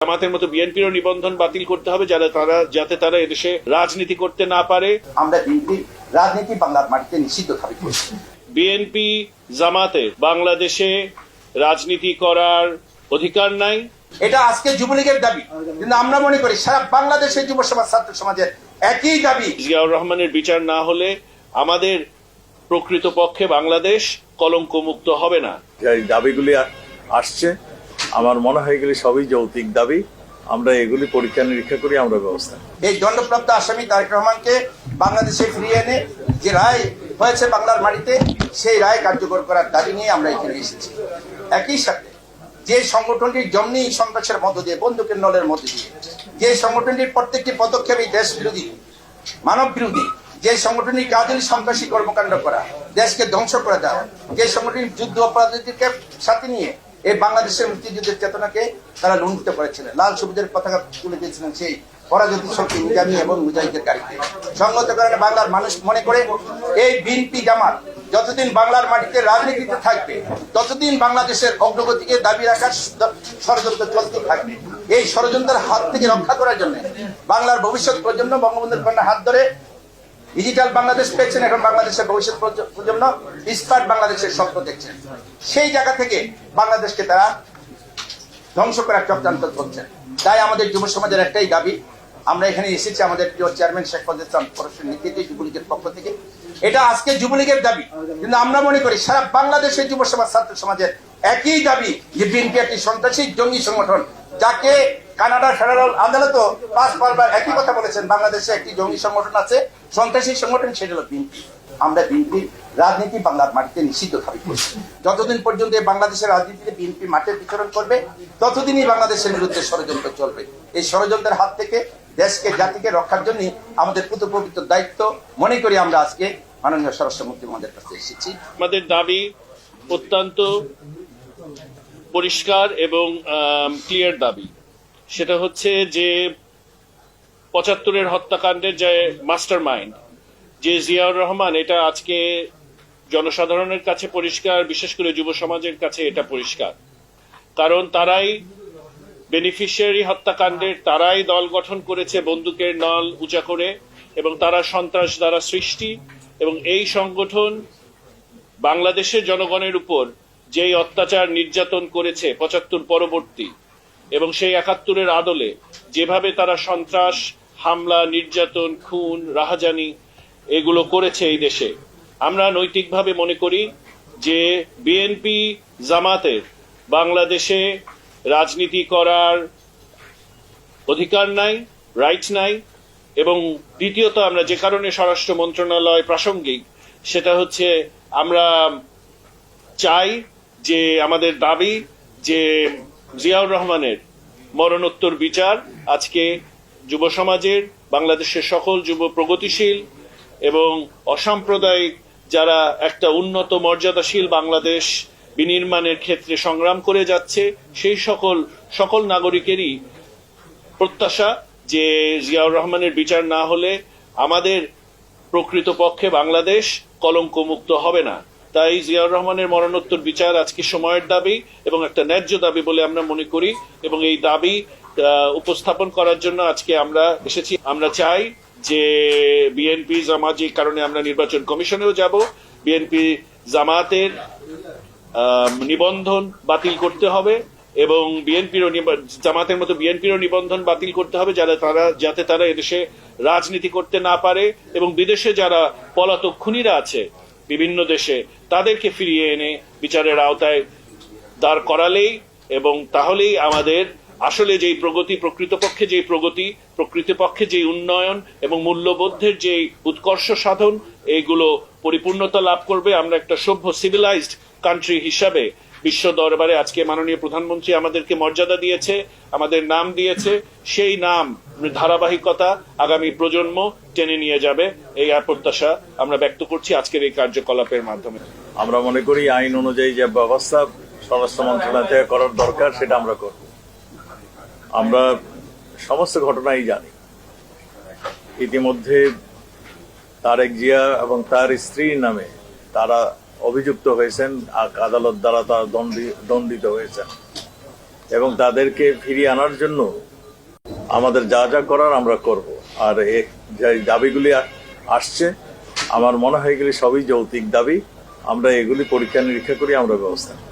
জামাতের মতো বিএনপিরও নিবন্ধন বাতিল করতে হবে যাতে তারা এদেশে রাজনীতি করতে না পারে। আমরা বিএনপি রাজনীতি বাংলার মাটিতে নিষিদ্ধ দাবি করছি। বিএনপি জামাতের বাংলাদেশে রাজনীতি করার অধিকার নাই। এটা আজকে যুবলীগের দাবি, কিন্তু আমরা মনে করি সারা বাংলাদেশের যুব সমাজ, ছাত্র সমাজের একই দাবি। জিয়াউর রহমানের বিচার না হলে আমাদের প্রকৃতপক্ষে বাংলাদেশ কলঙ্ক মুক্ত হবে না। এই দাবিগুলি আসছে, আমার মনে হয় এগুলি সবই যৌক্তিক দাবি। আমরা এগুলি পরীক্ষা নিরীক্ষা করি, আমরা ব্যবস্থা। এই দণ্ডপ্রাপ্ত আসামি তারেক রহমানকে বাংলাদেশে ফিরিয়ে এনে যে রায় হয়েছে বাংলার মাটিতে, সেই রায় কার্যকর করার দাবি নিয়ে আমরা এখানে এসেছি। একই সাথে যে সংগঠনটির জন্যই সন্ত্রাসের মধ্য দিয়ে, বন্দুকের নলের মধ্য দিয়ে, যে সংগঠনটির প্রত্যেকটি পদক্ষেপই দেশ বিরোধী, মানব বিরোধী, যে সংগঠনটির কাজের সন্ত্রাসী কর্মকাণ্ড করা, দেশকে ধ্বংস করে দেওয়া, যে সংগঠনটির যুদ্ধ অপরাধীদেরকে সাথে নিয়ে এই বাংলাদেশের মুক্তিযুদ্ধের চেতনাকে তারা লুণ্ঠিত করেছিলেন, লাল সবুজের পতাকা তুলে দিয়েছিলেন সেই পরাজিত শক্তি নিজামী এবং মুজাহিদের গাড়িতে। সঙ্গত কারণে বাংলার মানুষ মনে করে এই বিএনপি জামাত যতদিন বাংলার মাটিতে রাজনীতিতে থাকবে, ততদিন বাংলাদেশের অগ্রগতিকে দাবি রাখার ষড়যন্ত্র চলতে থাকবে। এই ষড়যন্ত্রের হাত থেকে রক্ষা করার জন্য বাংলার ভবিষ্যৎ প্রজন্ম বঙ্গবন্ধুর কন্যা হাত ধরে ডিজিটাল বাংলাদেশ পেয়েছেন, এখন বাংলাদেশের ভবিষ্যৎ প্রজন্ম স্মার্ট বাংলাদেশের স্বপ্ন দেখছেন। সেই জায়গা থেকে বাংলাদেশকে তারা ধ্বংস করার চক্রান্ত করছেন। তাই আমাদের যুব সমাজের একটাই দাবি, আমরা এখানে এসেছি আমাদের প্রিয় চেয়ারম্যান শেখ ফজল ইসলাম পরশের নেতৃত্বে যুবলীগের পক্ষ থেকে। এটা আজকে যুবলীগের দাবি, কিন্তু আমরা মনে করি সারা বাংলাদেশের যুব সমাজ, ছাত্র সমাজের একই দাবি যে বিএনপি একটি সন্ত্রাসী জঙ্গি সংগঠন, যাকে কানাডার ফেডারেল আদালতও 5 বারবার একই কথা বলেছেন, বাংলাদেশে একটি জঙ্গি সংগঠন আছে, সন্ত্রাসী সংগঠন, সেটা হলো বিএনপি। আমরা বিএনপি রাজনীতি বাংলার মাটিতে নিষিদ্ধ দাবি করছি। যতদিন পর্যন্ত বাংলাদেশের রাজনীতিতে বিএনপি মাঠে বিচরণ করবে, ততদিনই বাংলাদেশের বিরুদ্ধে ষড়যন্ত্র চলবে। এই ষড়যন্ত্রের হাত থেকে দেশকে, জাতিকে রক্ষার জন্য আমাদের পবিত্র দায়িত্ব মনে করি আমরা আজকে মাননীয় স্বরাষ্ট্রমন্ত্রী মহোদয়ের কাছে এসেছি। আমাদের দাবি অত্যন্ত পরিষ্কার এবং ক্লিয়ার দাবি। সেটা হচ্ছে যে 75-এর হত্যাকাণ্ডের যে মাস্টার মাইন্ড যে জিয়াউর রহমান, এটা আজকে জনসাধারণের কাছে পরিষ্কার, বিশেষ করে যুব সমাজের কাছে এটা পরিষ্কার। কারণ তারাই বেনিফিশিয়ারি হত্যাকাণ্ডের, তারাই দল গঠন করেছে বন্দুকের নল উঁচা করে, এবং তারা সন্ত্রাস দ্বারা সৃষ্টি। এবং এই সংগঠন বাংলাদেশের জনগণের উপর যেই অত্যাচার নির্যাতন করেছে 75 পরবর্তী এবং সেই 71-এর আদলে, যেভাবে তারা সন্ত্রাস, হামলা, নির্যাতন, খুন, রাহাজানি এগুলো করেছে এই দেশে, আমরা নৈতিকভাবে মনে করি যে বিএনপি জামাতের বাংলাদেশে রাজনীতি করার অধিকার নাই, রাইট নাই। এবং দ্বিতীয়ত, আমরা যে কারণে স্বরাষ্ট্র মন্ত্রণালয় প্রাসঙ্গিক, সেটা হচ্ছে আমরা চাই যে আমাদের দাবি যে জিয়াউর রহমানের মরণোত্তর বিচার আজকে যুব সমাজের, বাংলাদেশের সকল যুব প্রগতিশীল এবং অসাম্প্রদায়িক যারা একটা উন্নত মর্যাদাশীল বাংলাদেশ বিনির্মাণের ক্ষেত্রে সংগ্রাম করে যাচ্ছে, সেই সকল নাগরিকেরই প্রত্যাশা যে জিয়াউর রহমানের বিচার না হলে আমাদের প্রকৃতপক্ষে বাংলাদেশ কলঙ্ক মুক্ত হবে না। তাই জিয়াউর রহমানের মরণোত্তর বিচার আজকে সময়ের দাবি এবং একটা ন্যায্য দাবি বলে আমরা মনে করি, এবং এই দাবি উপস্থাপন করার জন্য আজকে আমরা এসেছি। আমরা চাই যে বিএনপি জামাত, যে কারণে আমরা নির্বাচন কমিশনেও যাব, বিএনপি জামাতের নিবন্ধন বাতিল করতে হবে এবং জামাতের মতো বিএনপিরও নিবন্ধন বাতিল করতে হবে যাতে তারা এদেশে রাজনীতি করতে না পারে, এবং বিদেশে যারা পলাতক খুনিরা আছে বিভিন্ন দেশে, তাদেরকে ফিরিয়ে এনে বিচারের আওতায় দাঁড় করালেই, এবং তাহলেই আমাদের আসলে যেই প্রগতি, প্রকৃতপক্ষে যেই উন্নয়ন এবং মূল্যবোধের যেই উৎকর্ষ সাধন, এইগুলো পরিপূর্ণতা লাভ করবে। আমরা একটা সভ্য সিভিলাইজড কান্ট্রি হিসাবে বিশ্ব দরবারে আজকে মাননীয় প্রধানমন্ত্রী আমাদেরকে মর্যাদা দিয়েছে, আমাদের নাম দিয়েছে, সেই নাম ধারাবাহিকতা আগামী প্রজন্ম টেনে নিয়ে যাবে, এই প্রত্যাশা আমরা ব্যক্ত করছি আজকের এই কার্যকলাপের মাধ্যমে। আমরা মনে করি আইন অনুযায়ী যে ব্যবস্থা স্বরাষ্ট্র মন্ত্রণালয় থেকে করার দরকার, সেটা আমরা করব। আমরা সমস্ত ঘটনাই জানি। ইতিমধ্যে তারেক জিয়া এবং তার স্ত্রীর নামে তারা অভিযুক্ত হয়েছেন, আদালত দ্বারা তারা দণ্ডিত হয়েছেন। এবং তাদেরকে ফিরিয়ে আনার জন্য আমাদের যা যা করার আমরা করব। আর যে দাবিগুলি আসছে আমার মনে হয় এগুলি সবই যৌক্তিক দাবি, আমরা এগুলি পরীক্ষা নিরীক্ষা করি, আমরা ব্যবস্থা নেব।